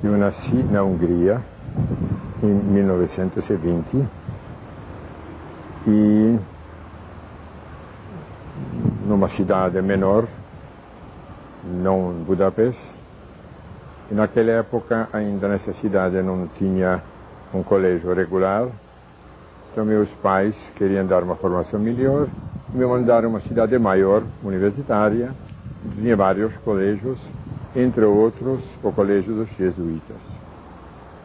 Eu nasci na Hungria em 1920 e numa cidade menor, não em Budapeste. E naquela época, ainda nessa cidade, não tinha um colégio regular. Então meus pais queriam dar uma formação melhor e me mandaram a uma cidade maior, universitária, que tinha vários colégios, entre outros o colégio dos jesuítas.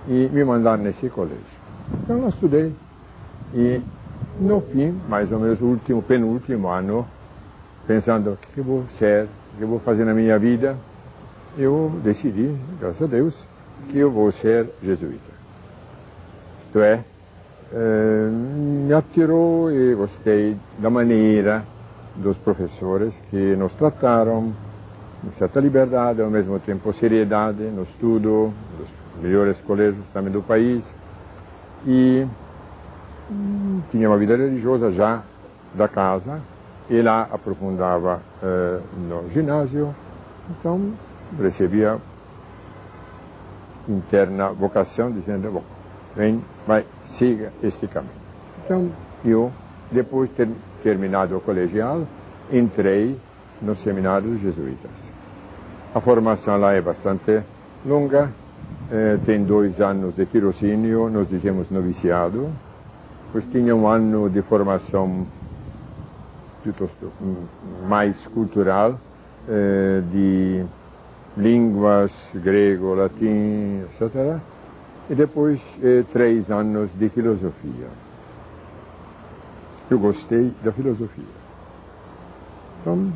E me mandaram nesse colégio. Então eu estudei e no fim, mais ou menos penúltimo ano, pensando o que eu vou ser, o que eu vou fazer na minha vida, eu decidi, graças a Deus, que eu vou ser jesuíta. Isto é, me atirou e gostei da maneira dos professores que nos trataram com certa liberdade, ao mesmo tempo seriedade no estudo, dos melhores colégios também do país, e tinha uma vida religiosa já da casa, e lá aprofundava no ginásio, então recebia interna vocação, dizendo, bom, vem, vai, siga este caminho. Então, eu, depois de ter terminado o colegial, entrei no seminário dos jesuítas. A formação lá é bastante longa, tem 2 anos de tirocínio, nós dizemos noviciado, pois tinha um ano de formação mais cultural, de línguas, grego, latim, etc. E depois 3 anos de filosofia. Eu gostei da filosofia. Então,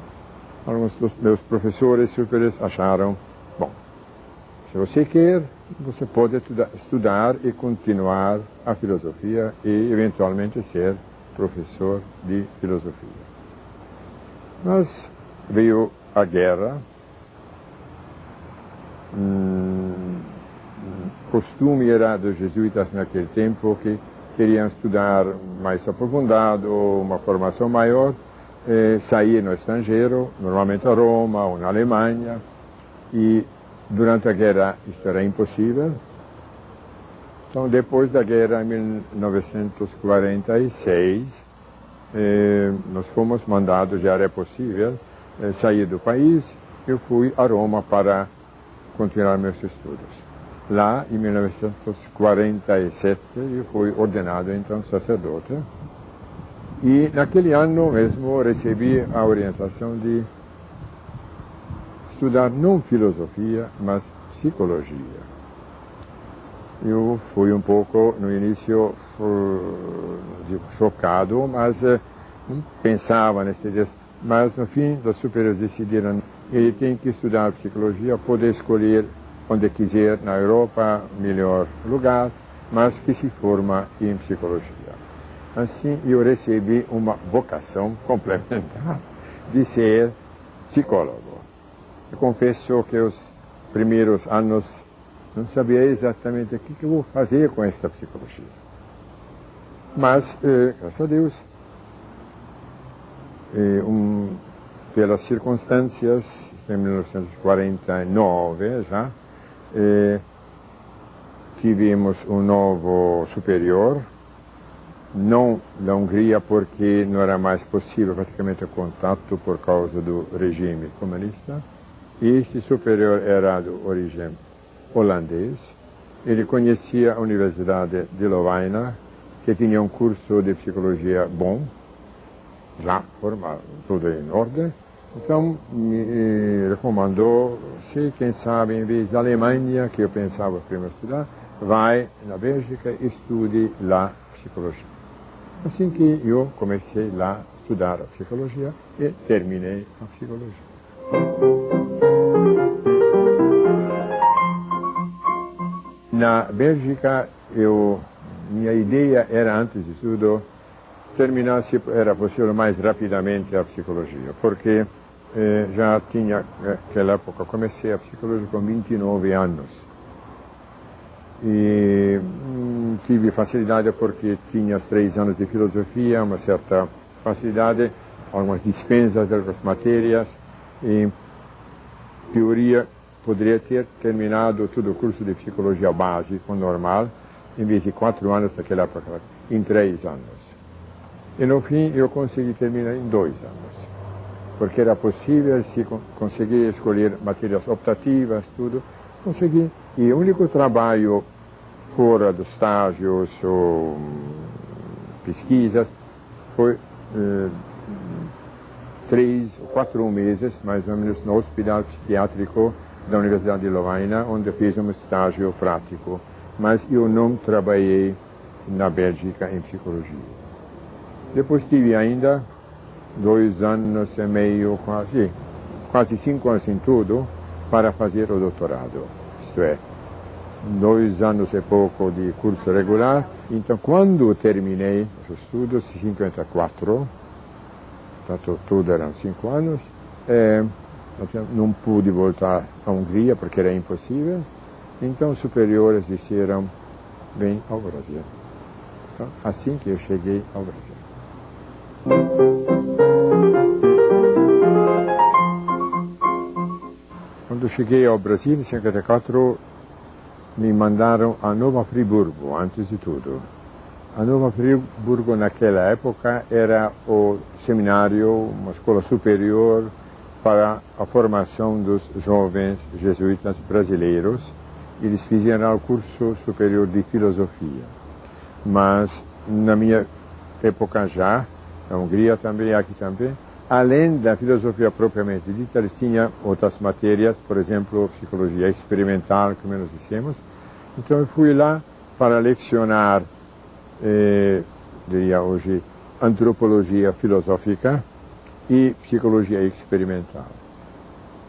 alguns dos meus professores superiores acharam, bom, se você quer, você pode estudar e continuar a filosofia e eventualmente ser professor de filosofia. Mas veio a guerra, costume era dos jesuítas naquele tempo que queriam estudar mais aprofundado, uma formação maior, sair no estrangeiro, normalmente a Roma ou na Alemanha, e durante a guerra isso era impossível. Então, depois da guerra, em 1946, nós fomos mandados, já era possível, sair do país. Eu fui a Roma para continuar meus estudos. Lá, em 1947, eu fui ordenado, então, sacerdote. E naquele ano mesmo recebi a orientação de estudar não filosofia, mas psicologia. Eu fui um pouco, no início, chocado, mas não pensava nesse dia. Mas, no fim, os superiores decidiram que ele tem que estudar psicologia, poder escolher onde quiser, na Europa, melhor lugar, mas que se forma em psicologia. Assim, eu recebi uma vocação complementar de ser psicólogo. Eu confesso que os primeiros anos não sabia exatamente o que eu vou fazer com esta psicologia. Mas, graças a Deus, pelas circunstâncias, em 1949 já, tivemos um novo superior, não da Hungria, porque não era mais possível praticamente o contato por causa do regime comunista. Este superior era de origem holandês. Ele conhecia a Universidade de Lovaina, que tinha um curso de psicologia bom, já formado, tudo em ordem. Então, me recomendou, se quem sabe, em vez da Alemanha, que eu pensava primeiro estudar, vai na Bélgica e estude lá psicologia. Assim que eu comecei lá a estudar a psicologia e terminei a psicologia. Na Bélgica, minha ideia era, antes de tudo, terminar, se era possível, mais rapidamente a psicologia, porque já tinha, naquela época, comecei a psicologia com 29 anos. E tive facilidade porque tinha 3 anos de filosofia, uma certa facilidade, algumas dispensas de outras matérias, e teoria poderia ter terminado todo o curso de psicologia básico, normal, em vez de 4 anos daquela época, em 3 anos. E no fim eu consegui terminar em 2 anos, porque era possível, se conseguir escolher matérias optativas, tudo, consegui. E o único trabalho fora dos estágios ou pesquisas foi 3 ou 4 meses, mais ou menos, no hospital psiquiátrico da Universidade de Lovaina, onde fiz um estágio prático. Mas eu não trabalhei na Bélgica em psicologia. Depois tive ainda 2 anos e meio, quase 5 anos em tudo, para fazer o doutorado. Isto é, 2 anos e pouco de curso regular. Então, quando terminei os estudos, em 54, tanto tudo eram 5 anos, não pude voltar à Hungria, porque era impossível. Então, os superiores disseram, vem ao Brasil. Então, assim que eu cheguei ao Brasil. Quando cheguei ao Brasil, em 54, me mandaram a Nova Friburgo, antes de tudo. A Nova Friburgo, naquela época, era o seminário, uma escola superior para a formação dos jovens jesuítas brasileiros. Eles fizeram o curso superior de filosofia. Mas, na minha época já, na Hungria também, aqui também, além da filosofia propriamente dita, eles tinham outras matérias, por exemplo, psicologia experimental, como nós dissemos. Então eu fui lá para lecionar, diria hoje, antropologia filosófica e psicologia experimental.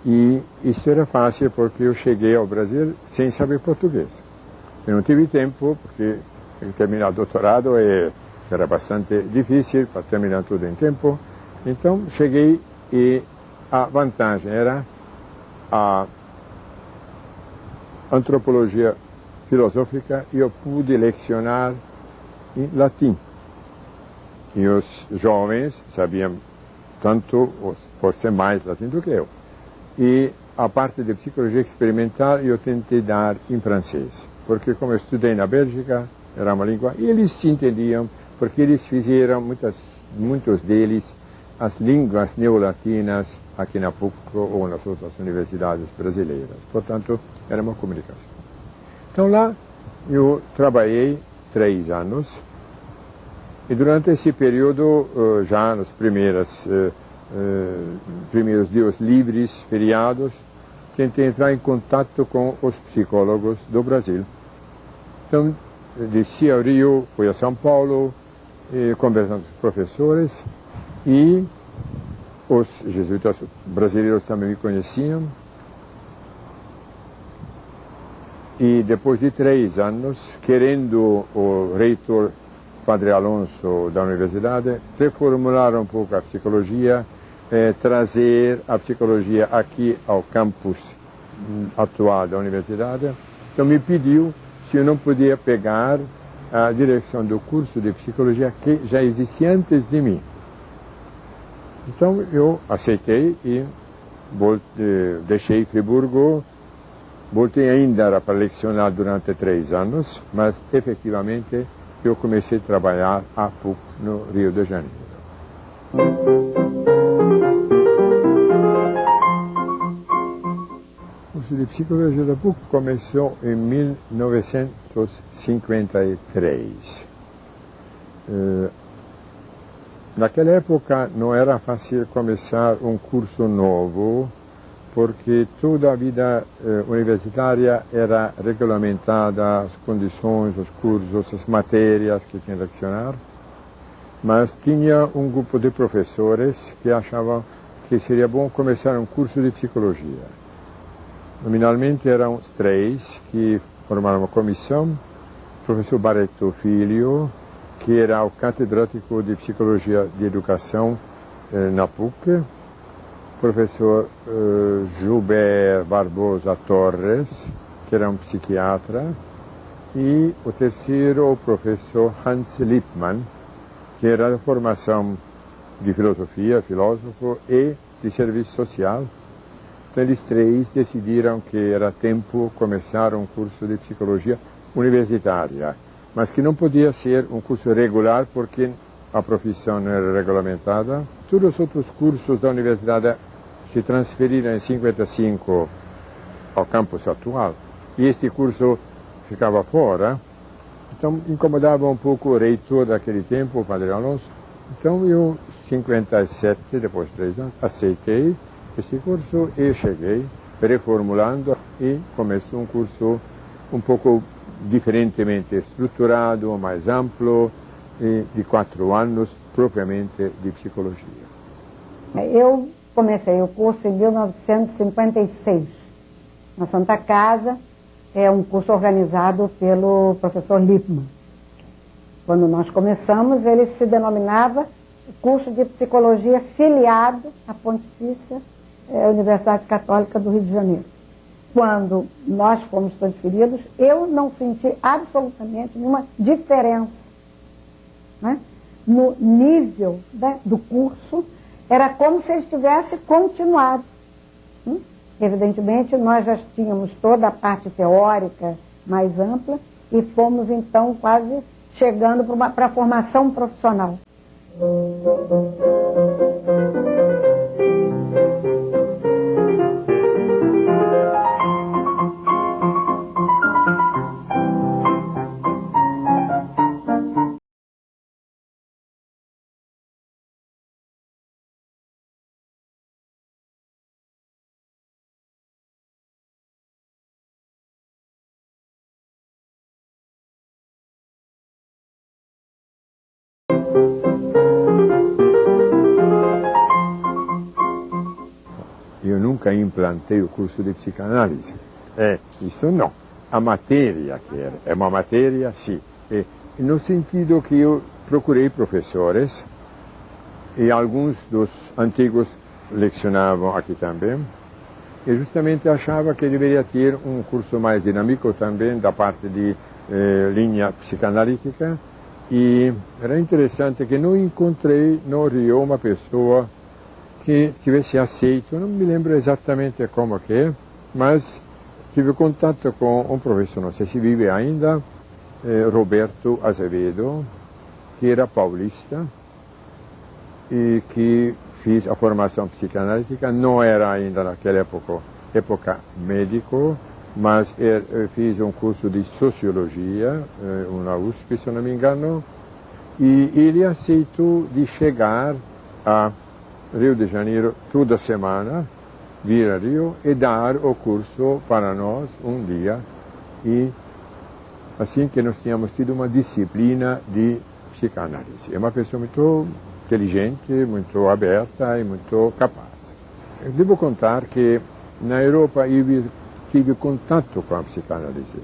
E isso era fácil porque eu cheguei ao Brasil sem saber português. Eu não tive tempo, porque terminar o doutorado era bastante difícil para terminar tudo em tempo. Então cheguei e a vantagem era a antropologia filosófica e eu pude lecionar em latim. E os jovens sabiam tanto, por ser mais latim do que eu. E a parte de psicologia experimental eu tentei dar em francês, porque como eu estudei na Bélgica, era uma língua, e eles se entendiam, porque eles fizeram, muitos deles, as línguas neolatinas aqui na PUC ou nas outras universidades brasileiras. Portanto, era uma comunicação. Então lá eu trabalhei 3 anos, e durante esse período, já nos primeiros dias livres, feriados, tentei entrar em contato com os psicólogos do Brasil. Então, desci ao Rio, fui a São Paulo, conversando com os professores, e os jesuítas brasileiros também me conheciam. E depois de 3 anos, querendo o reitor Padre Alonso da universidade reformular um pouco a psicologia, trazer a psicologia aqui ao campus atual da universidade. Então me pediu se eu não podia pegar a direção do curso de psicologia que já existia antes de mim. Então eu aceitei e deixei Friburgo, voltei ainda para lecionar durante 3 anos, mas efetivamente eu comecei a trabalhar a PUC no Rio de Janeiro. O curso de psicologia da PUC começou em 1953. Naquela época não era fácil começar um curso novo, porque toda a vida universitária era regulamentada, as condições, os cursos, as matérias que tinha que lecionar, mas tinha um grupo de professores que achavam que seria bom começar um curso de psicologia. Nominalmente eram os 3 que formaram uma comissão: o professor Barreto Filho, que era o catedrático de Psicologia de Educação na PUC, professor Gilbert Barbosa Torres, que era um psiquiatra, e o terceiro, o professor Hans Lippmann, que era de formação de filosofia, filósofo e de serviço social, Então eles três decidiram que era tempo começar um curso de psicologia universitária, mas que não podia ser um curso regular porque a profissão não era regulamentada. Todos os outros cursos da universidade se transferiram em 55 ao campus atual, e este curso ficava fora. Então incomodava um pouco o reitor daquele tempo, o padre Alonso. Então eu, em 57, depois de 3 anos, aceitei este curso e cheguei reformulando e começo um curso um pouco diferentemente estruturado, mais amplo, e de 4 anos propriamente de psicologia. Eu comecei o curso em 1956, na Santa Casa. É um curso organizado pelo professor Lippmann. Quando nós começamos, ele se denominava curso de psicologia filiado à Pontifícia Universidade Católica do Rio de Janeiro. Quando nós fomos transferidos, eu não senti absolutamente nenhuma diferença, né? No nível, né, do curso. Era como se ele tivesse continuado. Evidentemente, nós já tínhamos toda a parte teórica mais ampla e fomos, então, quase chegando para a formação profissional. Eu nunca implantei o curso de psicanálise. Isso não. A matéria que era, é uma matéria, sim. No sentido que eu procurei professores, e alguns dos antigos lecionavam aqui também, e justamente achava que deveria ter um curso mais dinâmico também da parte de linha psicanalítica, e era interessante que não encontrei no Rio uma pessoa que tivesse aceito, não me lembro exatamente como que é, mas tive contato com um professor, não sei se vive ainda, Roberto Azevedo, que era paulista e que fez a formação psicanalítica, não era ainda naquela época médico, mas fiz um curso de sociologia, na USP, se não me engano, e ele aceitou de chegar a Rio de Janeiro toda semana, vir a Rio e dar o curso para nós um dia, e assim que nós tínhamos tido uma disciplina de psicanálise. É uma pessoa muito inteligente, muito aberta e muito capaz. Eu devo contar que na Europa eu tive contato com a psicanálise.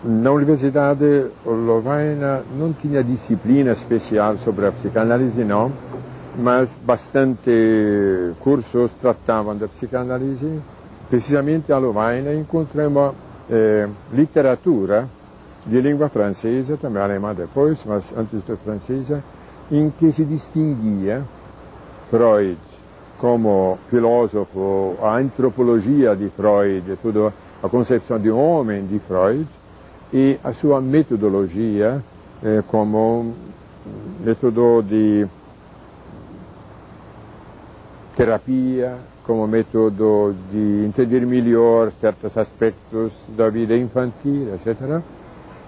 Na Universidade Lovaina não tinha disciplina especial sobre a psicanálise, não, mas bastante cursos tratavam da psicanálise. Precisamente a Lovaina encontramos literatura de língua francesa, também alemã depois, mas antes da francesa, em que se distinguia Freud como filósofo, a antropologia de Freud, toda a concepção de homem de Freud, e a sua metodologia como método de terapia, como método de entender melhor certos aspectos da vida infantil, etc.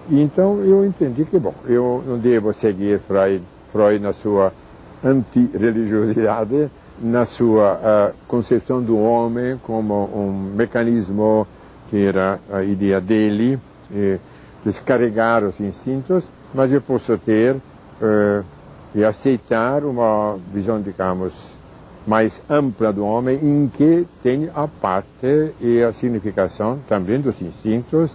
E então eu entendi que, bom, eu não devo seguir Freud na sua antirreligiosidade, na sua concepção do homem como um mecanismo que era a ideia dele, descarregar os instintos, mas eu posso ter e aceitar uma visão, digamos, mais ampla do homem, em que tem a parte e a significação também dos instintos,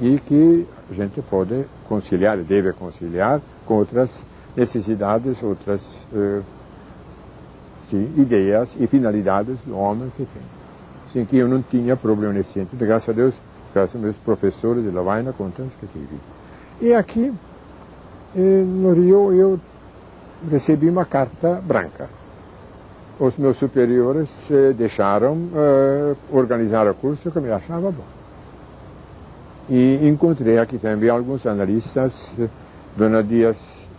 e que a gente pode conciliar, deve conciliar com outras necessidades, outras ideias e finalidades do homem que tem. Assim que eu não tinha problema nesse sentido, graças a Deus, graças aos meus professores de Lovaina, com tantos que tive. E aqui, no Rio, eu recebi uma carta branca. os meus superiores deixaram organizar o curso que eu achava bom. E encontrei aqui também alguns analistas, Dona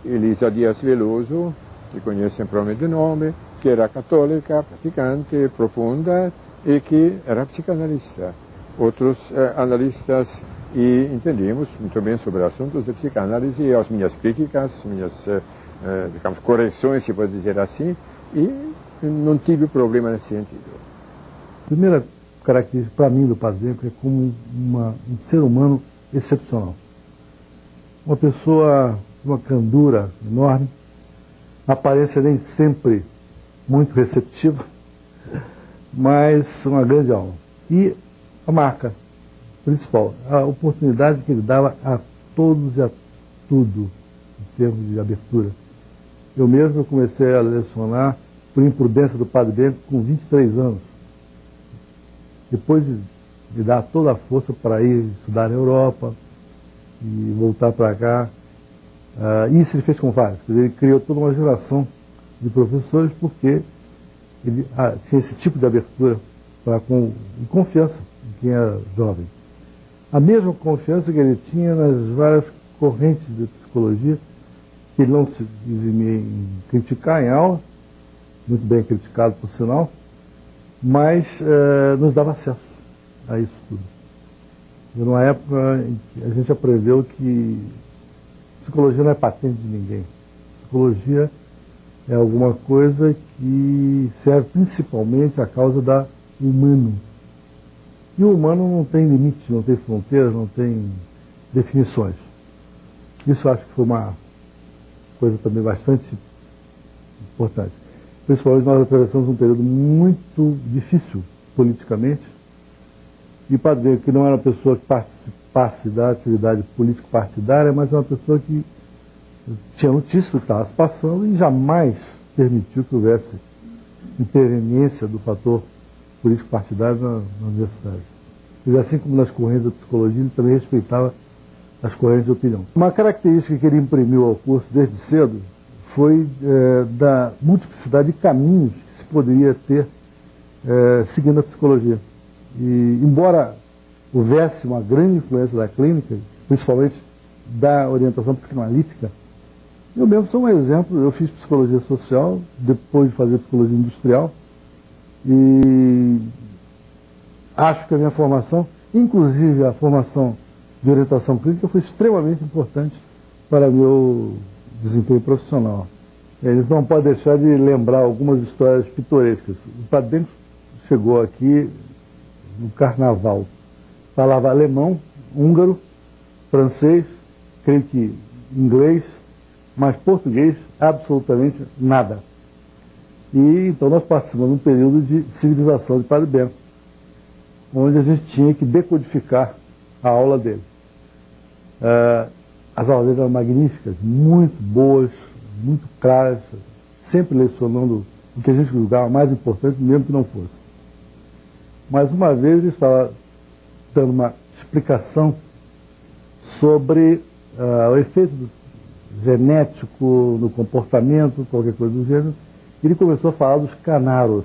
Elisa Dias Veloso, que conhecem provavelmente o nome, que era católica, praticante, profunda e que era psicanalista. Outros analistas, e entendemos muito bem sobre assuntos de psicanálise e as minhas críticas, minhas digamos, correções, se pode dizer assim, e não tive problema nesse sentido. A primeira característica para mim do Padre Bianco é como um ser humano excepcional. Uma pessoa de uma candura enorme, aparência nem sempre muito receptiva, mas uma grande alma. E a marca principal, a oportunidade que ele dava a todos e a tudo, em termos de abertura. Eu mesmo comecei a lecionar por imprudência do Padre Bianco com 23 anos. Depois de me dar toda a força para ir estudar na Europa e voltar para cá. Isso ele fez com vários. Ele criou toda uma geração de professores porque ele tinha esse tipo de abertura e confiança em quem era jovem. A mesma confiança que ele tinha nas várias correntes de psicologia, que ele não se eximia em criticar em aula, muito bem criticado por sinal, mas nos dava acesso a isso tudo. E numa época em que a gente aprendeu que psicologia não é patente de ninguém. Psicologia é alguma coisa que serve principalmente à causa do humano. E o humano não tem limite, não tem fronteiras, não tem definições. Isso eu acho que foi uma coisa também bastante importante. Principalmente nós atravessamos um período muito difícil politicamente. E o Padre Bianco, que não era uma pessoa que participasse da atividade político-partidária, mas uma pessoa que tinha notícia do que estava se passando e jamais permitiu que houvesse interveniência do fator político-partidário na universidade. E assim como nas correntes da psicologia, ele também respeitava as correntes de opinião. Uma característica que ele imprimiu ao curso desde cedo foi da multiplicidade de caminhos que se poderia ter seguindo a psicologia. E, embora houvesse uma grande influência da clínica, principalmente da orientação psicanalítica, eu mesmo sou um exemplo. Eu fiz psicologia social, depois de fazer psicologia industrial, e acho que a minha formação, inclusive a formação de orientação clínica, foi extremamente importante para meu desempenho profissional. Eles não podem deixar de lembrar algumas histórias pitorescas. O Padre Bianco chegou aqui no carnaval. Falava alemão, húngaro, francês, creio que inglês, mas português absolutamente nada. E então nós participamos de um período de civilização de Padre Bianco, onde a gente tinha que decodificar a aula dele. As aulas dele eram magníficas, muito boas, muito claras, sempre lecionando o que a gente julgava mais importante, mesmo que não fosse. Mas uma vez ele estava dando uma explicação sobre o efeito genético no comportamento, qualquer coisa do gênero. Ele começou a falar dos canaros.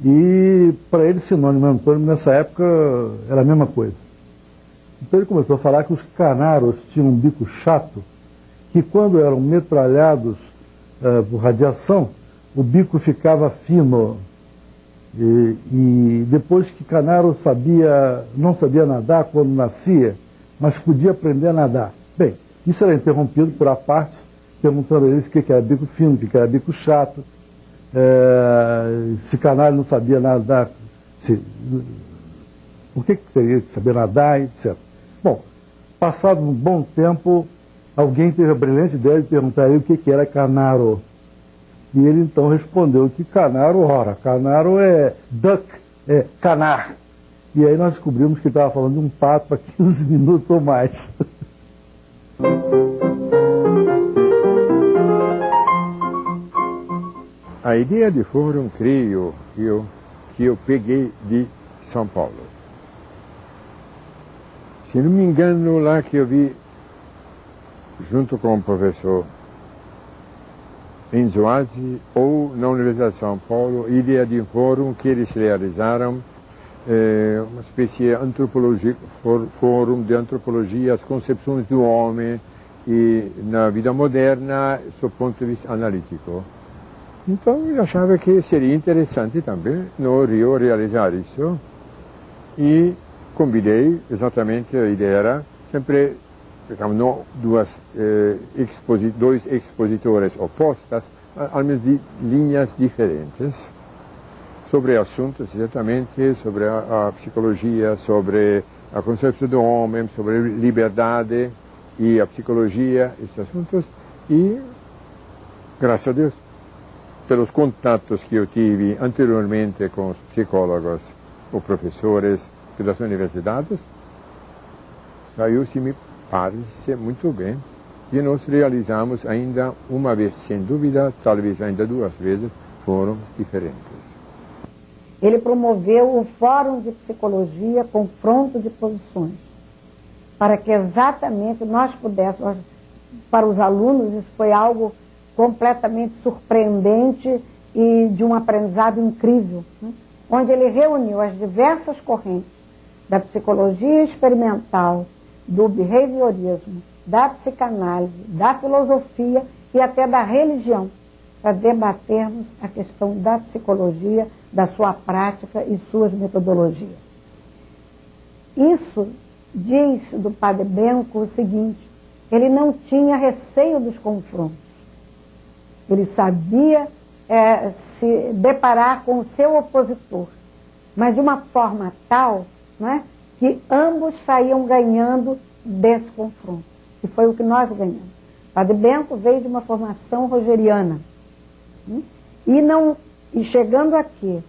E para ele, sinônimo antônimo nessa época era a mesma coisa. Então ele começou a falar que os canaros tinham um bico chato, que quando eram metralhados por radiação, o bico ficava fino. E depois que Canaro não sabia nadar quando nascia, mas podia aprender a nadar. Bem, isso era interrompido por a parte, perguntando a eles o que era bico fino, o que era bico chato, se Canário não sabia nadar, por que teria que saber nadar, etc. Bom, passado um bom tempo, alguém teve a brilhante ideia de perguntar a ele o que era Canaro. E ele então respondeu que Canaro é duck, é canar. E aí nós descobrimos que ele estava falando de um pato há 15 minutos ou mais. A ideia de fórum, creio que eu peguei de São Paulo. Se não me engano, lá que eu vi, junto com o professor em Zoase ou na Universidade de São Paulo, ideia de um fórum que eles realizaram, uma espécie de fórum de antropologia, as concepções do homem e na vida moderna, do ponto de vista analítico. Então eu achava que seria interessante também no Rio realizar isso e convidei, exatamente a ideia era sempre, não dois expositores opostos, ao menos de linhas diferentes, sobre assuntos exatamente, sobre a psicologia, sobre a concepção do homem, sobre liberdade e a psicologia, esses assuntos, e, graças a Deus, pelos contatos que eu tive anteriormente com os psicólogos ou professores das universidades, saiu, se me parece muito bem, e nós realizamos ainda uma vez, sem dúvida, talvez ainda duas vezes, fóruns diferentes. Ele promoveu o Fórum de Psicologia Confronto de Posições, para que exatamente nós pudéssemos, para os alunos, isso foi algo completamente surpreendente e de um aprendizado incrível, né? Onde ele reuniu as diversas correntes da psicologia experimental, do behaviorismo, da psicanálise, da filosofia e até da religião, para debatermos a questão da psicologia, da sua prática e suas metodologias. Isso diz do Padre Benco o seguinte: ele não tinha receio dos confrontos. Ele sabia se deparar com o seu opositor, mas de uma forma tal, né, que ambos saíam ganhando desse confronto. E foi o que nós ganhamos. Padre Benco veio de uma formação rogeriana. E chegando aqui,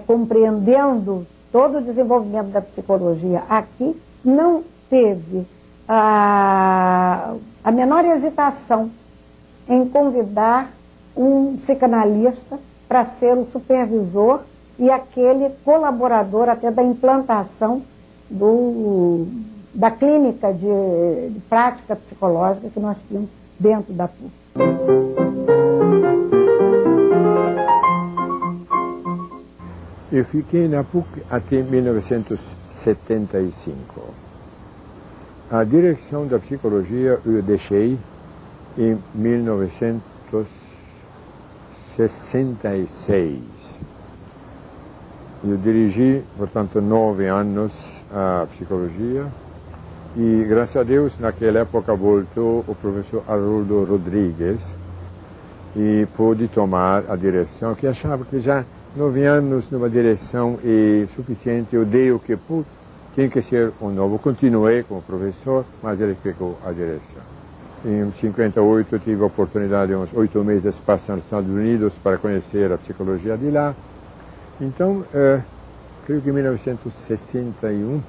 compreendendo todo o desenvolvimento da psicologia aqui, não teve a menor hesitação em convidar um psicanalista para ser o supervisor e aquele colaborador até da implantação da clínica de prática psicológica que nós tínhamos dentro da PUC. Eu fiquei na PUC até 1975. A direção da psicologia eu deixei em 1966. Eu dirigi, portanto, 9 anos a psicologia e, graças a Deus, naquela época voltou o professor Haroldo Rodrigues e pôde tomar a direção, que achava que já 9 anos numa direção é suficiente. Eu dei o que pude, tinha que ser um novo. Continuei como professor, mas ele ficou a direção. Em 58 eu tive a oportunidade de uns 8 meses passar nos Estados Unidos para conhecer a psicologia de lá. Então, creio que em 1961,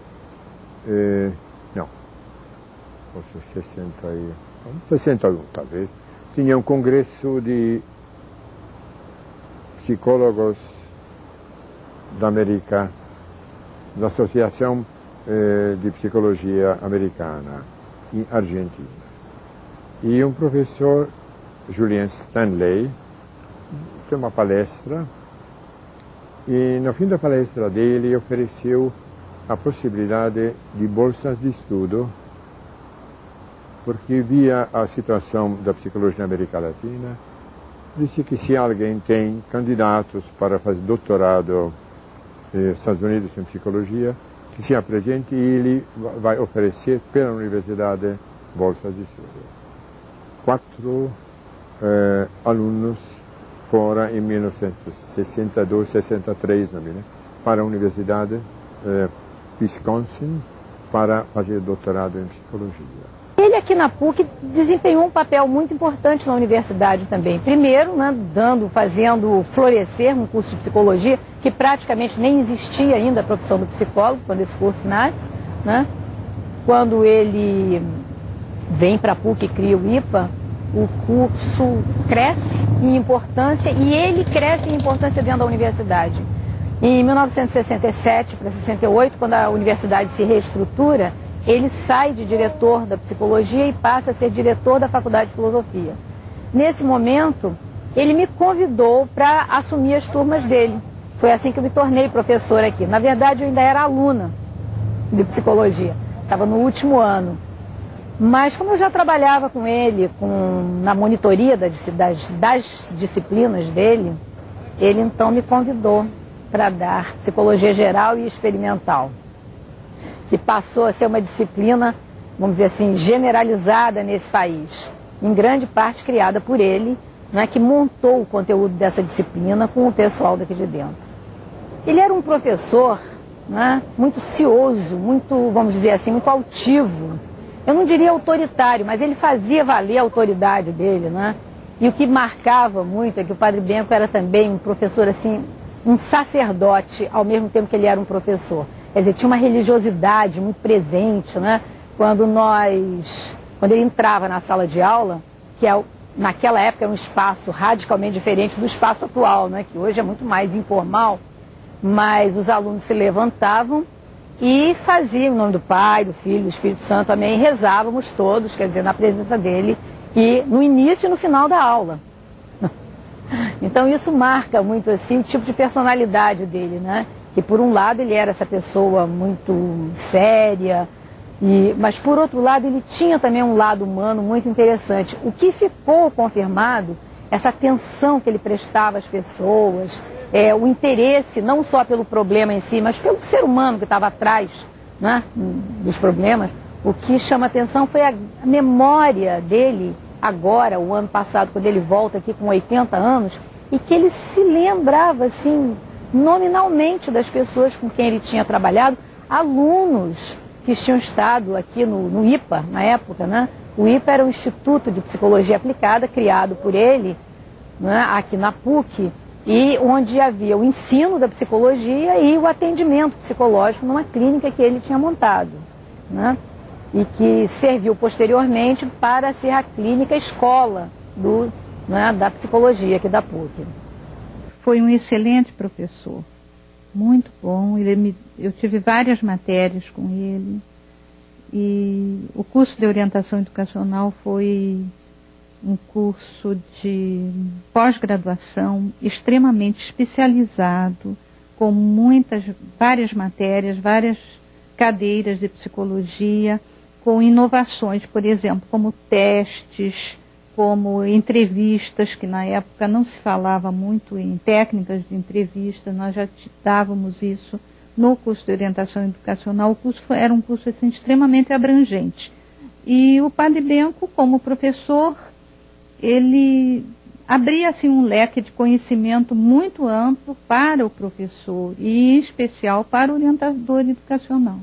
não, ou 61 talvez, tinha um congresso de psicólogos da América, da Associação de Psicologia Americana, em Argentina. E um professor, Julian Stanley, fez uma palestra, e no fim da palestra dele ofereceu a possibilidade de bolsas de estudo, porque via a situação da psicologia na América Latina. Disse que se alguém tem candidatos para fazer doutorado nos Estados Unidos em psicologia, que se apresente e ele vai oferecer pela universidade bolsas de estudo. 4 alunos foram em 1962, 63, para a Universidade Wisconsin para fazer doutorado em psicologia. Ele aqui na PUC desempenhou um papel muito importante na universidade também. Primeiro, né, fazendo florescer um curso de psicologia, que praticamente nem existia ainda a profissão do psicólogo, quando esse curso nasce, né? Quando ele vem para a PUC e cria o IPA, o curso cresce em importância e ele cresce em importância dentro da universidade. Em 1967 para 68, quando a universidade se reestrutura, ele sai de diretor da psicologia e passa a ser diretor da Faculdade de Filosofia. nesse momento, ele me convidou para assumir as turmas dele. Foi assim que eu me tornei professora aqui. Na verdade, eu ainda era aluna de psicologia, estava no último ano. Mas como eu já trabalhava com ele na monitoria das disciplinas dele, ele então me convidou para dar psicologia geral e experimental, que passou a ser uma disciplina, vamos dizer assim, generalizada nesse país, em grande parte criada por ele, né, que montou o conteúdo dessa disciplina com o pessoal daqui de dentro. Ele era um professor, né, muito cioso, muito, vamos dizer assim, muito altivo. Eu não diria autoritário, mas ele fazia valer a autoridade dele, né? E o que marcava muito é que o Padre Benco era também um professor, assim, um sacerdote, ao mesmo tempo que ele era um professor. Quer dizer, tinha uma religiosidade muito presente, né? Quando ele entrava na sala de aula, que naquela época era um espaço radicalmente diferente do espaço atual, né? Que hoje é muito mais informal, mas os alunos se levantavam e faziam o nome do Pai, do Filho, do Espírito Santo, amém, e rezávamos todos, quer dizer, na presença dele, e no início e no final da aula. Então isso marca muito assim o tipo de personalidade dele, né? Que por um lado ele era essa pessoa muito séria, mas por outro lado ele tinha também um lado humano muito interessante. O que ficou confirmado, essa atenção que ele prestava às pessoas, o interesse não só pelo problema em si, mas pelo ser humano que estava atrás, né, dos problemas. O que chama atenção foi a memória dele agora, o ano passado, quando ele volta aqui com 80 anos, e que ele se lembrava, assim, nominalmente das pessoas com quem ele tinha trabalhado, alunos que tinham estado aqui no IPA, na época, né? O IPA era um Instituto de Psicologia Aplicada, criado por ele, né, aqui na PUC, e onde havia o ensino da psicologia e o atendimento psicológico numa clínica que ele tinha montado, né? E que serviu posteriormente para ser a clínica escola da psicologia aqui da PUC. Foi um excelente professor, muito bom. Eu tive várias matérias com ele e o curso de orientação educacional foi um curso de pós-graduação extremamente especializado, com várias matérias, várias cadeiras de psicologia, com inovações, por exemplo, como testes, como entrevistas, que na época não se falava muito em técnicas de entrevista, nós já dávamos isso no curso de orientação educacional. O curso era um curso assim, extremamente abrangente. E o Padre Benco, como professor, ele abria assim, um leque de conhecimento muito amplo para o professor e em especial para o orientador educacional,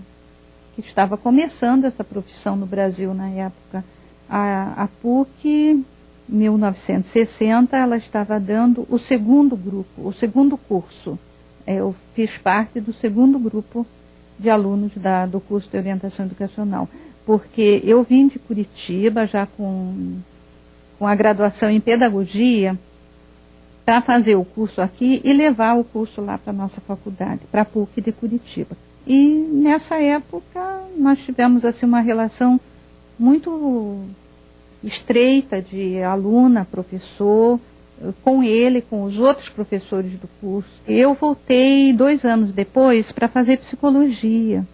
que estava começando essa profissão no Brasil na época. A PUC, em 1960, ela estava dando o segundo grupo, o segundo curso. Eu fiz parte do segundo grupo de alunos do curso de orientação educacional, porque eu vim de Curitiba já com a graduação em pedagogia para fazer o curso aqui e levar o curso lá para a nossa faculdade, para a PUC de Curitiba. E nessa época nós tivemos assim, uma relação muito estreita de aluna, professor, com ele, com os outros professores do curso. Eu voltei 2 anos depois para fazer psicologia.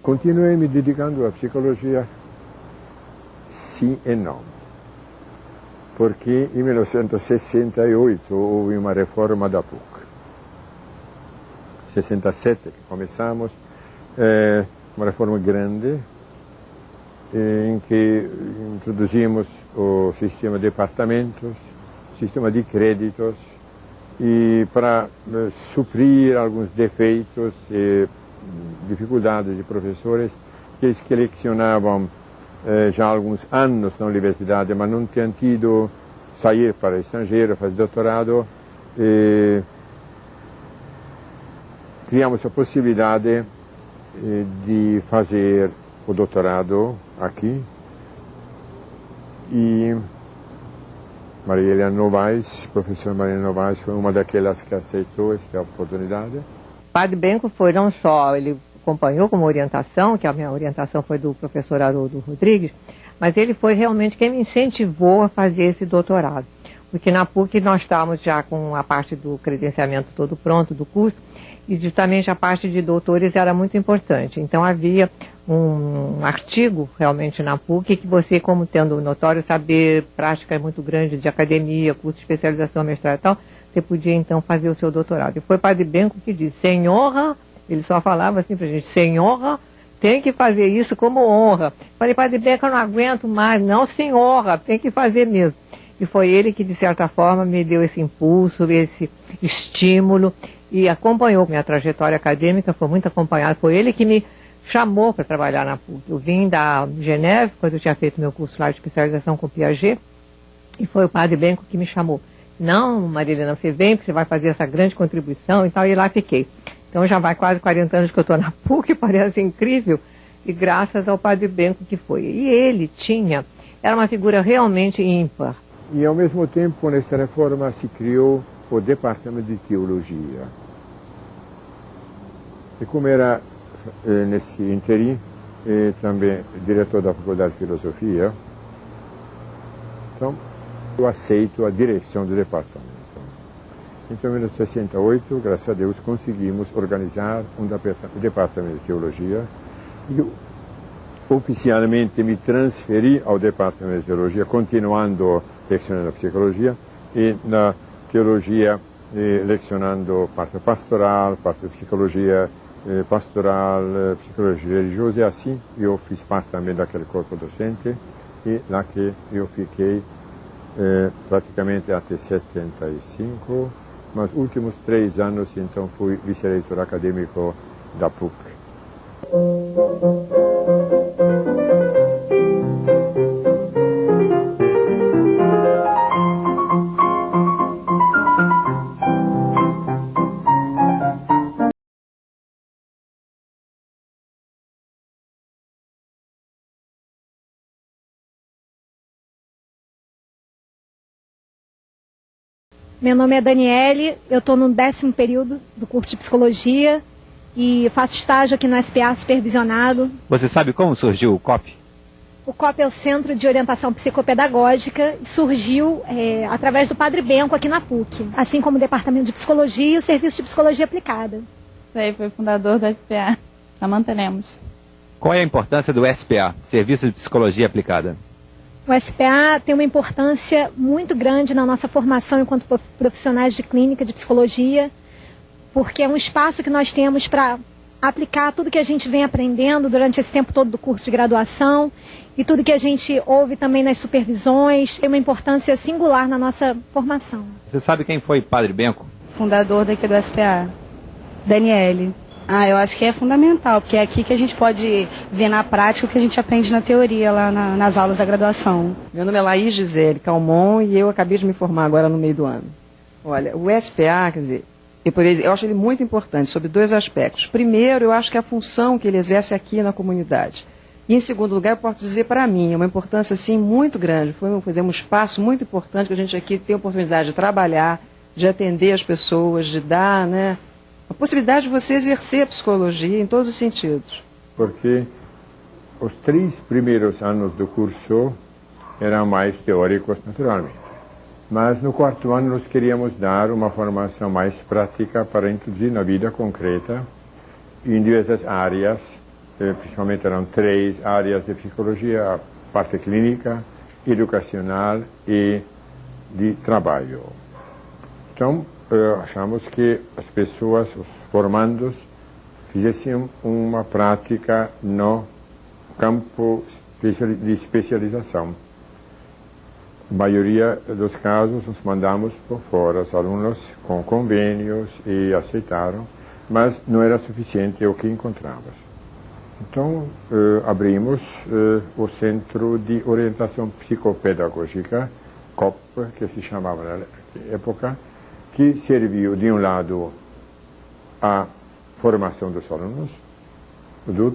Continuei me dedicando à psicologia, sim e não. Porque em 1968 houve uma reforma da PUC. 67 que começamos, uma reforma grande, em que introduzimos o sistema de departamentos, sistema de créditos, e para suprir alguns defeitos e dificuldades de professores que lecionavam já há alguns anos na universidade, mas não tinham tido sair para o estrangeiro, fazer doutorado. Criamos a possibilidade de fazer o doutorado aqui, e Maria Helena Novaes, professora Maria Helena Novaes, foi uma daquelas que aceitou esta oportunidade. Padre Benco foi não só, ele acompanhou como orientação, que a minha orientação foi do professor Haroldo Rodrigues, mas ele foi realmente quem me incentivou a fazer esse doutorado. Porque na PUC nós estávamos já com a parte do credenciamento todo pronto do curso, e justamente a parte de doutores era muito importante. Então havia um artigo realmente na PUC que você, como tendo notório saber, prática muito grande de academia, curso de especialização, mestrado e tal, você podia então fazer o seu doutorado. E foi o padre Benco que disse, senhora, ele só falava assim pra gente, senhora, tem que fazer isso como honra. Falei, padre Benco, eu não aguento mais, não senhora, tem que fazer mesmo. E foi ele que, de certa forma, me deu esse impulso, esse estímulo e acompanhou minha trajetória acadêmica, foi muito acompanhado. Foi ele que me chamou para trabalhar na PUC. Eu vim da Geneve, quando eu tinha feito meu curso lá de especialização com Piaget, e foi o padre Benco que me chamou. Não, Marilena, você vem porque você vai fazer essa grande contribuição e tal, e lá fiquei. Então já vai quase 40 anos que eu estou na PUC, parece incrível, e graças ao padre Benco que foi. E ele era uma figura realmente ímpar. E ao mesmo tempo, nessa reforma, se criou o Departamento de Teologia. E como era nesse interim também diretor da Faculdade de Filosofia, então eu aceito a direção do departamento. Então, em 1968, graças a Deus, conseguimos organizar um departamento de teologia e eu oficialmente me transferi ao departamento de teologia, continuando lecionando psicologia e na teologia lecionando parte pastoral, parte de psicologia pastoral, psicologia religiosa, e assim eu fiz parte também daquele corpo docente e lá que eu fiquei praticamente até 75, mas últimos 3 anos então fui vice-reitor acadêmico da PUC. Meu nome é Daniele, eu estou no 10º período do curso de Psicologia e faço estágio aqui no SPA supervisionado. Você sabe como surgiu o COP? O COP é o Centro de Orientação Psicopedagógica e surgiu através do Padre Benco aqui na PUC, assim como o Departamento de Psicologia e o Serviço de Psicologia Aplicada. Foi o fundador do SPA, nós mantenemos. Qual é a importância do SPA, Serviço de Psicologia Aplicada? O SPA tem uma importância muito grande na nossa formação enquanto profissionais de clínica, de psicologia, porque é um espaço que nós temos para aplicar tudo que a gente vem aprendendo durante esse tempo todo do curso de graduação e tudo que a gente ouve também nas supervisões. Tem uma importância singular na nossa formação. Você sabe quem foi Padre Benco? Fundador daqui do SPA, Daniele. Eu acho que é fundamental, porque é aqui que a gente pode ver na prática o que a gente aprende na teoria, lá nas aulas da graduação. Meu nome é Laís Gisele Calmon e eu acabei de me formar agora no meio do ano. Olha, o SPA, quer dizer, eu acho ele muito importante, sobre 2 aspectos. Primeiro, eu acho que a função que ele exerce aqui na comunidade. E, em segundo lugar, eu posso dizer para mim, é uma importância, assim, muito grande. Foi um espaço muito importante que a gente aqui tem a oportunidade de trabalhar, de atender as pessoas, de dar, a possibilidade de você exercer a psicologia em todos os sentidos. Porque os 3 primeiros anos do curso eram mais teóricos, naturalmente. Mas no 4º ano nós queríamos dar uma formação mais prática para introduzir na vida concreta em diversas áreas, principalmente eram 3 áreas de psicologia: a parte clínica, educacional e de trabalho. Então, achamos que as pessoas, os formandos, fizessem uma prática no campo de especialização. Na maioria dos casos, nos mandamos por fora, os alunos com convênios e aceitaram, mas não era suficiente o que encontrávamos. Então, abrimos o Centro de Orientação Psicopedagógica, COP, que se chamava na época, que serviu, de um lado, a formação dos alunos, do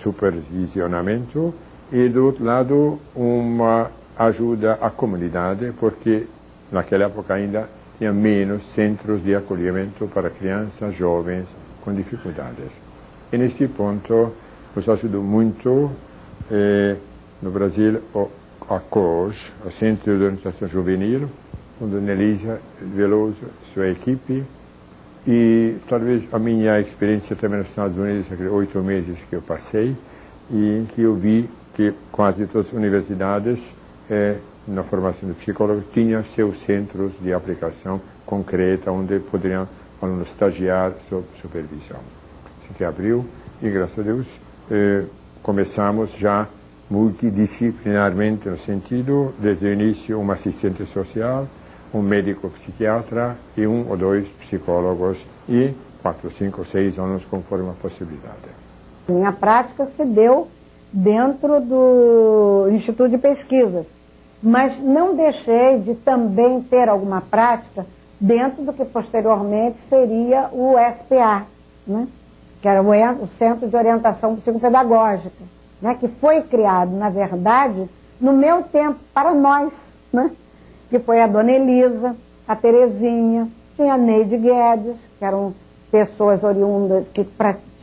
supervisionamento, e do outro lado, uma ajuda à comunidade, porque naquela época ainda tinha menos centros de acolhimento para crianças, jovens com dificuldades. E neste ponto nos ajudou muito no Brasil a COJ, o Centro de Orientação Juvenil, com Dona Elisa Veloso, sua equipe, e talvez a minha experiência também nos Estados Unidos, aqueles 8 meses que eu passei, e em que eu vi que quase todas as universidades, na formação de psicólogos, tinham seus centros de aplicação concreta, onde poderiam alunos estagiar sob supervisão. Assim que abriu, e graças a Deus, começamos já multidisciplinarmente, no sentido, desde o início, um assistente social, um médico psiquiatra e 1 ou 2 psicólogos e 4, 5, 6 alunos conforme a possibilidade. Minha prática se deu dentro do Instituto de Pesquisas, mas não deixei de também ter alguma prática dentro do que posteriormente seria o SPA, né? Que era o Centro de Orientação Psicopedagógica, né? Que foi criado, na verdade, no meu tempo, para nós, né? Que foi a Dona Elisa, a Terezinha, tinha a Neide Guedes, que eram pessoas oriundas, que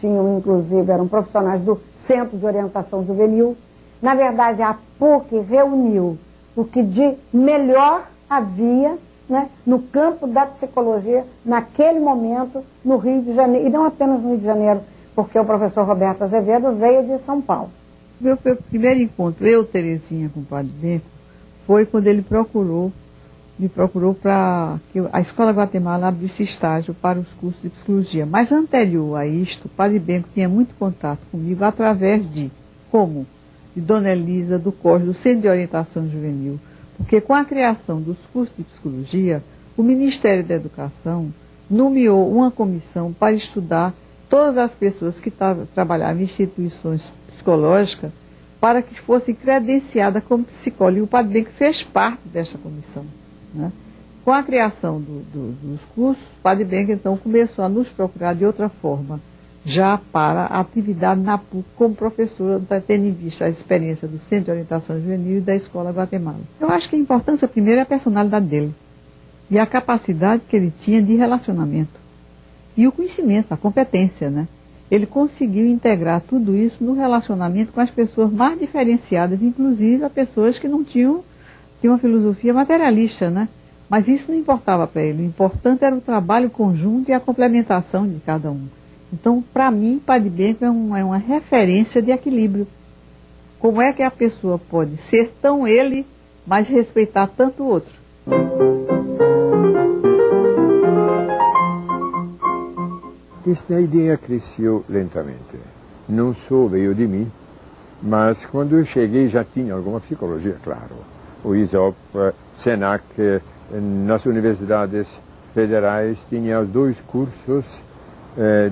tinham, inclusive, eram profissionais do Centro de Orientação Juvenil. Na verdade, a PUC reuniu o que de melhor havia, né, no campo da psicologia, naquele momento, no Rio de Janeiro, e não apenas no Rio de Janeiro, porque o professor Roberto Azevedo veio de São Paulo. Meu primeiro encontro, Terezinha, com o Padre Benco, foi quando ele me procurou para que a Escola Guatemala abrisse estágio para os cursos de psicologia. Mas anterior a isto, o Padre Benco tinha muito contato comigo através de Dona Elisa, do COJ, do Centro de Orientação Juvenil, porque com a criação dos cursos de psicologia, o Ministério da Educação nomeou uma comissão para estudar todas as pessoas que trabalhavam em instituições psicológicas para que fossem credenciadas como psicólogo. E o Padre Benco fez parte dessa comissão, né? Com a criação dos cursos, o Padre Benco então começou a nos procurar de outra forma, já para a atividade na PUC como professora, tendo em vista a experiência do Centro de Orientação Juvenil e da Escola Guatemala. Eu acho que a importância primeiro é a personalidade dele e a capacidade que ele tinha de relacionamento e o conhecimento, a competência, né? Ele conseguiu integrar tudo isso no relacionamento com as pessoas mais diferenciadas, inclusive as pessoas que não tinham uma filosofia materialista, né? Mas isso não importava para ele. O importante era o trabalho conjunto e a complementação de cada um. Então, para mim, Padre Benco é uma referência de equilíbrio. Como é que a pessoa pode ser tão ele, mas respeitar tanto o outro? Esta ideia cresceu lentamente. Não só veio de mim, mas quando eu cheguei já tinha alguma psicologia, claro. O ISOP, SENAC, nas universidades federais tinha os 2 cursos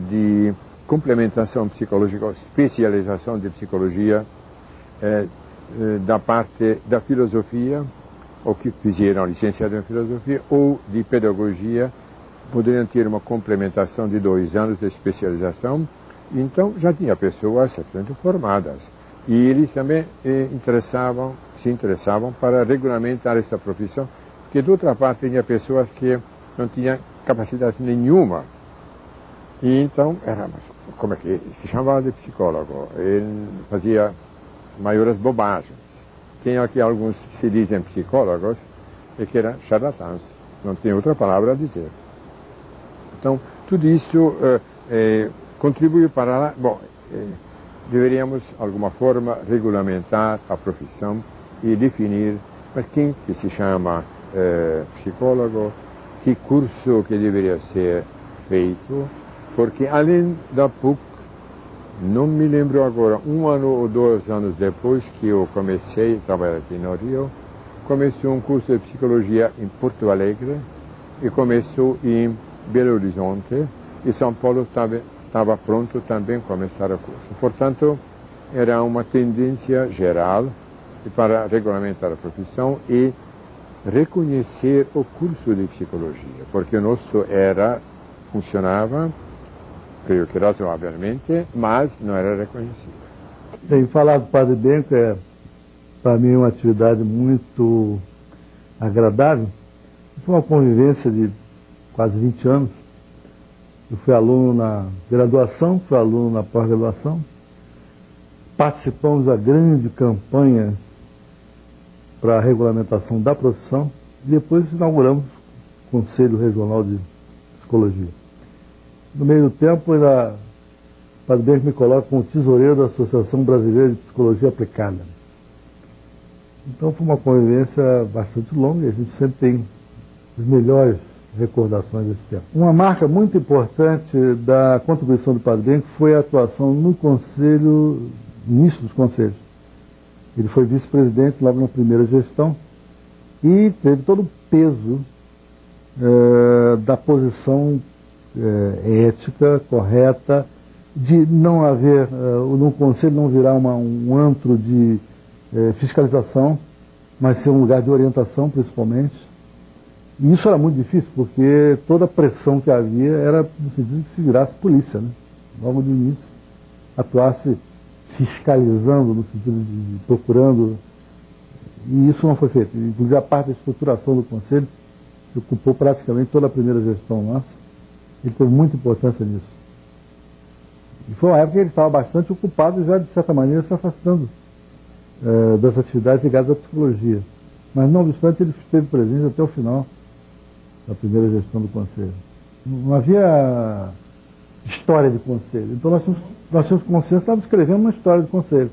de complementação psicológica, especialização de psicologia da parte da filosofia, ou que fizeram licenciado em filosofia, ou de pedagogia, poderiam ter uma complementação de 2 anos de especialização. Então já tinha pessoas excelente formadas. E eles também se interessavam para regulamentar essa profissão, porque de outra parte tinha pessoas que não tinham capacidade nenhuma. E então, como é que se chamava de psicólogo? Ele fazia maiores bobagens. Tem aqui alguns que se dizem psicólogos e que eram charlatãs. Não tem outra palavra a dizer. Então, tudo isso contribui para... deveríamos, de alguma forma, regulamentar a profissão e definir para quem que se chama psicólogo, que curso que deveria ser feito, porque além da PUC, não me lembro agora, 1 ano ou 2 anos depois que eu comecei a trabalhar aqui no Rio, começou um curso de psicologia em Porto Alegre e começou em Belo Horizonte, e São Paulo estava pronto também a começar o curso. Portanto, era uma tendência geral para regulamentar a profissão e reconhecer o curso de psicologia, porque o nosso funcionava, creio que razoavelmente, mas não era reconhecido. Bem, falar do Padre Benco para mim, uma atividade muito agradável. Foi uma convivência de quase 20 anos Eu fui aluno na graduação, fui aluno na pós-graduação. Participamos da grande campanha para a regulamentação da profissão e depois inauguramos o Conselho Regional de Psicologia. No meio do tempo, o Padre Bianco me coloca como tesoureiro da Associação Brasileira de Psicologia Aplicada. Então foi uma convivência bastante longa e a gente sempre tem as melhores recordações desse tempo. Uma marca muito importante da contribuição do Padre Bianco foi a atuação no Conselho, início dos conselhos. Ele foi vice-presidente logo na primeira gestão e teve todo o peso da posição ética, correta, de não haver, no conselho não virar um antro de fiscalização, mas ser um lugar de orientação principalmente. E isso era muito difícil, porque toda a pressão que havia era no sentido de que se virasse polícia, né? Logo de início, atuasse fiscalizando, no sentido de procurando, e isso não foi feito. Inclusive a parte da estruturação do conselho que ocupou praticamente toda a primeira gestão nossa, ele teve muita importância nisso. E foi uma época que ele estava bastante ocupado e já, de certa maneira, se afastando das atividades ligadas à psicologia. Mas, não obstante, ele esteve presente até o final da primeira gestão do conselho. Não havia história de conselho. Então nós tínhamos consciência, estávamos escrevendo uma história de conselho.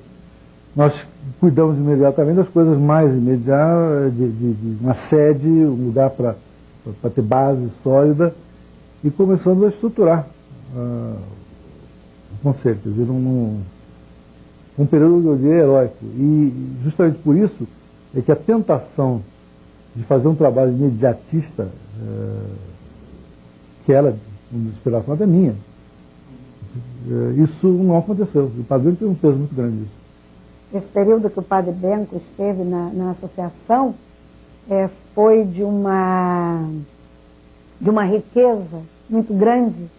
Nós cuidamos imediatamente das coisas mais imediatas, de uma sede, um lugar para ter base sólida, e começando a estruturar o conselho. Quer dizer, um período de heróico. E justamente por isso é que a tentação de fazer um trabalho imediatista, que era uma inspiração até minha, isso não aconteceu. O Padre Bianco tem um peso muito grande nisso. Esse período que o Padre Bianco esteve na associação foi de uma riqueza muito grande,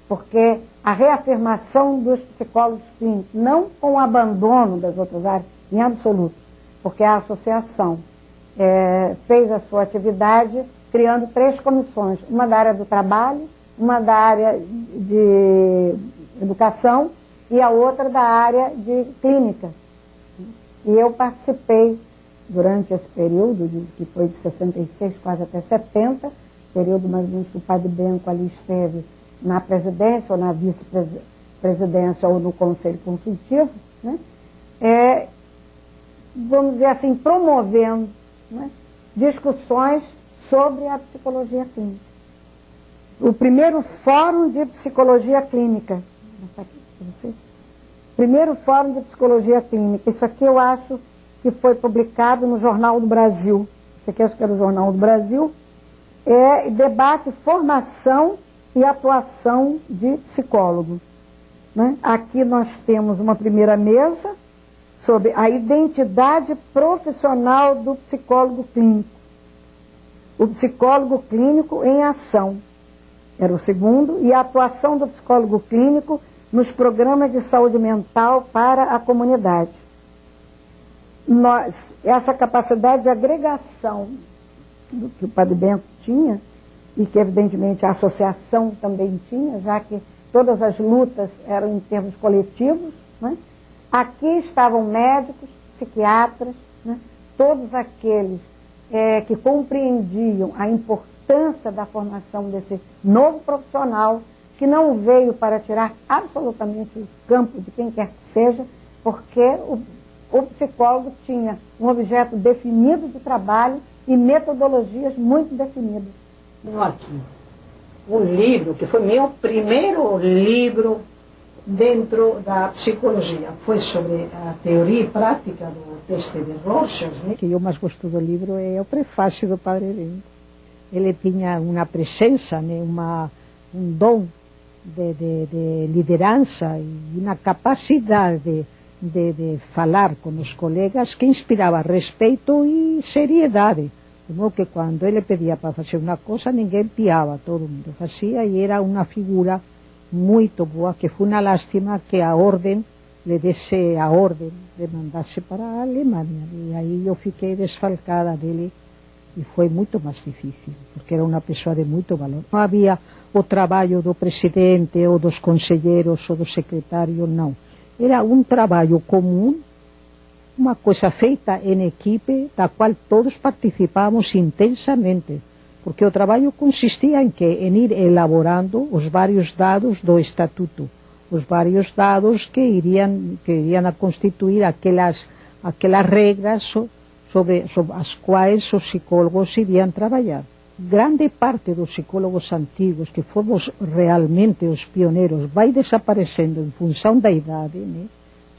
porque a reafirmação dos psicólogos clínicos, não com o abandono das outras áreas, em absoluto, porque a associação fez a sua atividade criando 3 comissões, uma da área do trabalho, uma da área de educação e a outra da área de clínica. E eu participei durante esse período, que foi de 66 quase até 70, período mais ou menos que o Padre Bianco ali esteve na presidência ou na vice-presidência ou no conselho consultivo, né? Vamos dizer assim, promovendo, né, discussões sobre a psicologia clínica. O primeiro fórum de psicologia clínica. Primeiro fórum de psicologia clínica. Isso aqui eu acho que foi publicado no Jornal do Brasil. Isso aqui eu acho que era o Jornal do Brasil. Debate, formação e atuação de psicólogo. Né? Aqui nós temos uma primeira mesa sobre a identidade profissional do psicólogo clínico. O psicólogo clínico em ação. Era o segundo. E a atuação do psicólogo clínico nos programas de saúde mental para a comunidade. Essa capacidade de agregação do que o Padre Bianco tinha, e que evidentemente a associação também tinha, já que todas as lutas eram em termos coletivos, né? Aqui estavam médicos, psiquiatras, né? Todos aqueles que compreendiam a importância da formação desse novo profissional, que não veio para tirar absolutamente o campo de quem quer que seja, porque o psicólogo tinha um objeto definido de trabalho e metodologias muito definidas. Aqui, um livro que foi meu primeiro livro dentro da psicologia, foi sobre a teoria e prática do teste de Rorschach. O que eu mais gosto do livro é o prefácio do Padre Bianco. Ele tinha uma presença, né, um dom de liderança e uma capacidade de falar com os colegas que inspirava respeito e seriedade. De modo que quando ele pedia para fazer uma coisa, ninguém piava, todo mundo fazia, e era uma figura muito boa, que foi uma lástima que a ordem lhe desse a ordem de mandar-se para a Alemanha. E aí eu fiquei desfalcada dele e foi muito mais difícil, porque era uma pessoa de muito valor. Não havia o trabalho do presidente ou dos conselheiros ou do secretário, não. Era um trabalho comum, uma coisa feita em equipe, da qual todos participávamos intensamente, porque o trabalho consistia em ir elaborando os vários dados do Estatuto, os vários dados que iriam a constituir aquelas regras sobre as quais os psicólogos iriam trabalhar. Grande parte dos psicólogos antigos, que fomos realmente os pioneiros, vai desaparecendo em função da idade, né?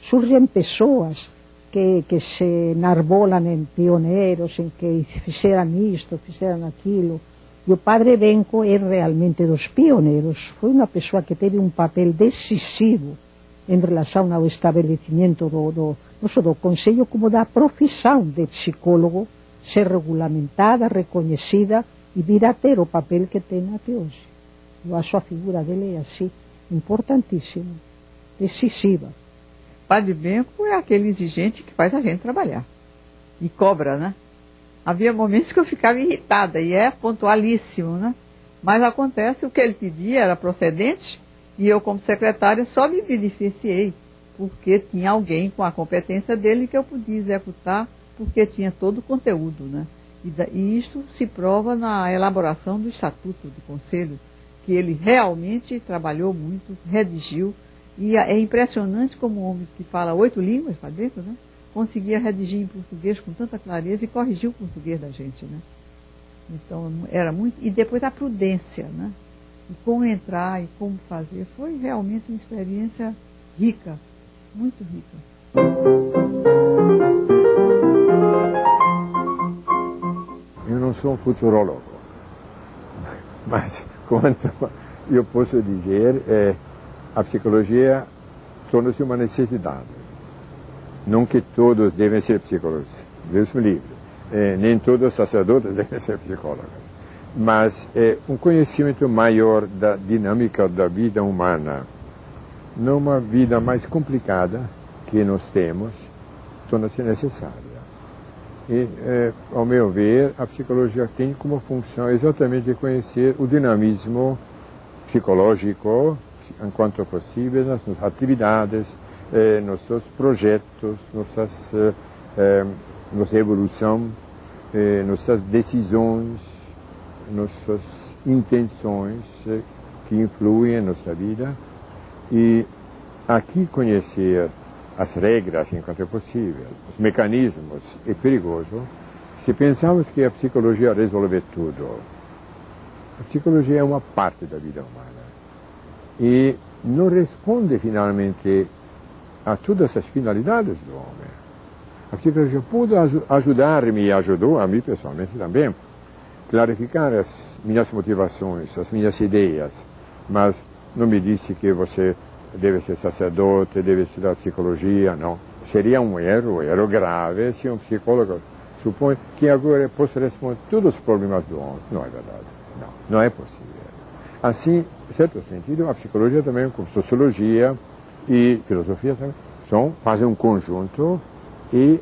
Surgem pessoas que se enarbolam em pioneiros, em que fizeram isto, fizeram aquilo. E o Padre Benco é realmente dos pioneiros. Foi uma pessoa que teve um papel decisivo em relação ao estabelecimento não só do Conselho, como da profissão de psicólogo, ser regulamentada, reconhecida e vir a ter o papel que tem até hoje. Eu acho a figura dele assim, importantíssima, decisiva. Padre Benco é aquele exigente que faz a gente trabalhar. E cobra, né? Havia momentos que eu ficava irritada, e é pontualíssimo, né? Mas acontece, o que ele pedia era procedente, e eu, como secretária, só me beneficiei, porque tinha alguém com a competência dele que eu podia executar, porque tinha todo o conteúdo, né? E isto se prova na elaboração do Estatuto do Conselho, que ele realmente trabalhou muito, redigiu, e é impressionante como um homem que fala 8 línguas para dentro, né? Conseguia redigir em português com tanta clareza e corrigir o português da gente, né? Então, era muito... E depois a prudência, né? E como entrar e como fazer. Foi realmente uma experiência rica, muito rica. Eu não sou um futurólogo, mas quanto eu posso dizer, a psicologia torna-se uma necessidade. Não que todos devem ser psicólogos, Deus me livre. Nem todos os sacerdotes devem ser psicólogos. Mas um conhecimento maior da dinâmica da vida humana, numa vida mais complicada que nós temos, torna-se necessária. E, ao meu ver, a psicologia tem como função exatamente conhecer o dinamismo psicológico, enquanto possível, nas nossas atividades, nossos projetos, nossa evolução, nossas decisões, nossas intenções que influem em nossa vida. E aqui conhecer as regras enquanto é possível, os mecanismos, é perigoso se pensamos que a psicologia resolve tudo. A psicologia é uma parte da vida humana e não responde finalmente a todas as finalidades do homem. A psicologia pode ajudar-me e ajudou a mim pessoalmente também, clarificar as minhas motivações, as minhas ideias, mas não me disse que você deve ser sacerdote, deve estudar psicologia, não. Seria um erro grave se um psicólogo supõe que agora possa responder todos os problemas do homem. Não é verdade. Não é possível. Assim, em certo sentido, a psicologia também, como sociologia e filosofia também, fazem um conjunto, e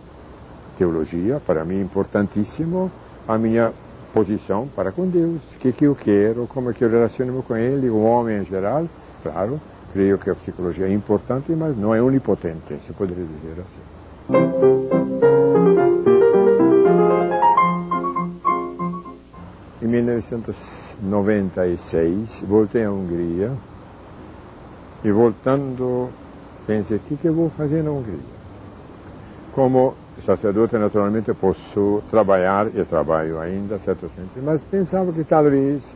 teologia, para mim, importantíssimo, a minha posição para com Deus, o que eu quero, como é que eu relaciono com Ele, o homem em geral, claro. Creio que a psicologia é importante, mas não é onipotente, se poderia dizer assim. Em 1996, voltei à Hungria e, voltando, pensei, o que eu vou fazer na Hungria? Como sacerdote, naturalmente, posso trabalhar, e trabalho ainda, certo sentido, mas pensava que talvez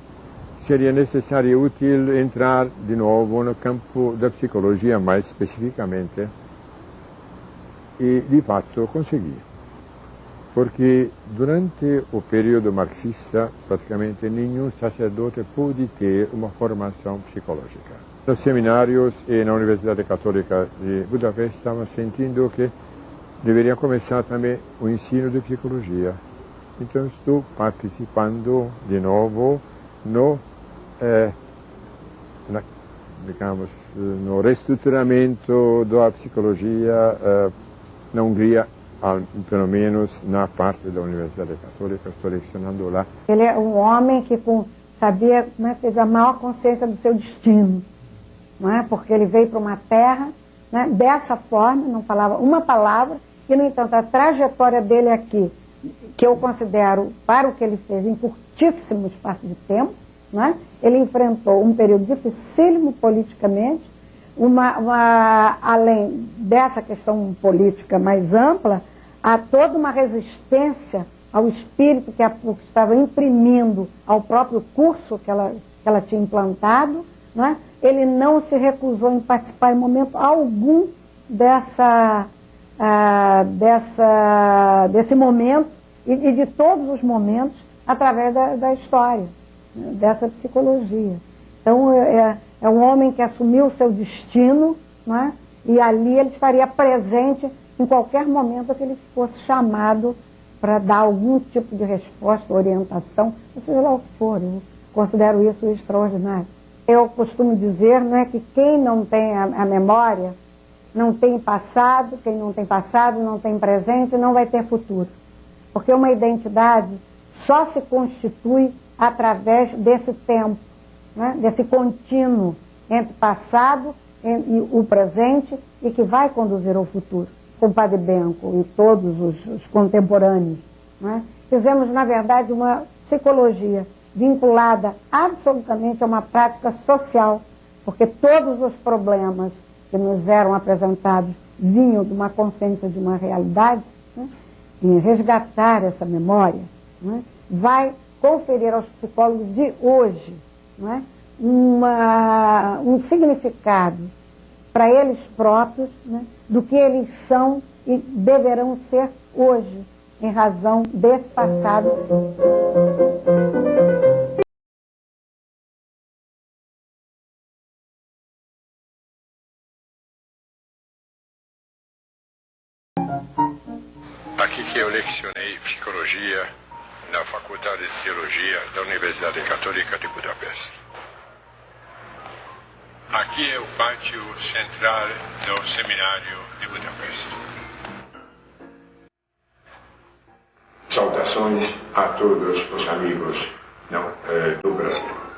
seria necessário e útil entrar de novo no campo da psicologia, mais especificamente, e de fato consegui. Porque durante o período marxista, praticamente nenhum sacerdote pôde ter uma formação psicológica. Nos seminários e na Universidade Católica de Budapeste estavam sentindo que deveria começar também o ensino de psicologia. Então estou participando de novo no reestruturamento da psicologia na Hungria, pelo menos na parte da Universidade Católica, estou lecionando lá. Ele é um homem que com sabia, teve a maior consciência do seu destino, não é? Porque ele veio para uma terra, né, dessa forma, não falava uma palavra, e, no entanto, a trajetória dele aqui, que eu considero, para o que ele fez, em curtíssimo espaço de tempo, né, ele enfrentou um período dificílimo politicamente, além dessa questão política mais ampla, há toda uma resistência ao espírito que a PUC estava imprimindo ao próprio curso que ela tinha implantado, né? Ele não se recusou em participar em momento algum desse momento e de todos os momentos através da história, né? Dessa psicologia. Então é um homem que assumiu o seu destino, né? E ali ele estaria presente em qualquer momento que ele fosse chamado para dar algum tipo de resposta, orientação, seja lá o que for. Eu considero isso extraordinário. Eu costumo dizer, né, que quem não tem a memória não tem passado, quem não tem passado não tem presente, não vai ter futuro. Porque uma identidade só se constitui através desse tempo, né, desse contínuo entre passado e o presente e que vai conduzir ao futuro. Com o Padre Benco e todos os contemporâneos, né? Fizemos, na verdade, uma psicologia vinculada absolutamente a uma prática social, porque todos os problemas que nos eram apresentados vinham de uma consciência de uma realidade, né? E resgatar essa memória, né, vai conferir aos psicólogos de hoje, né, um significado para eles próprios, né, do que eles são e deverão ser hoje, em razão desse passado. Aqui que eu lecionei psicologia na Faculdade de Teologia da Universidade Católica de Budapeste. Aqui é o pátio central do Seminário de Budapeste. Saudações a todos os amigos do Brasil.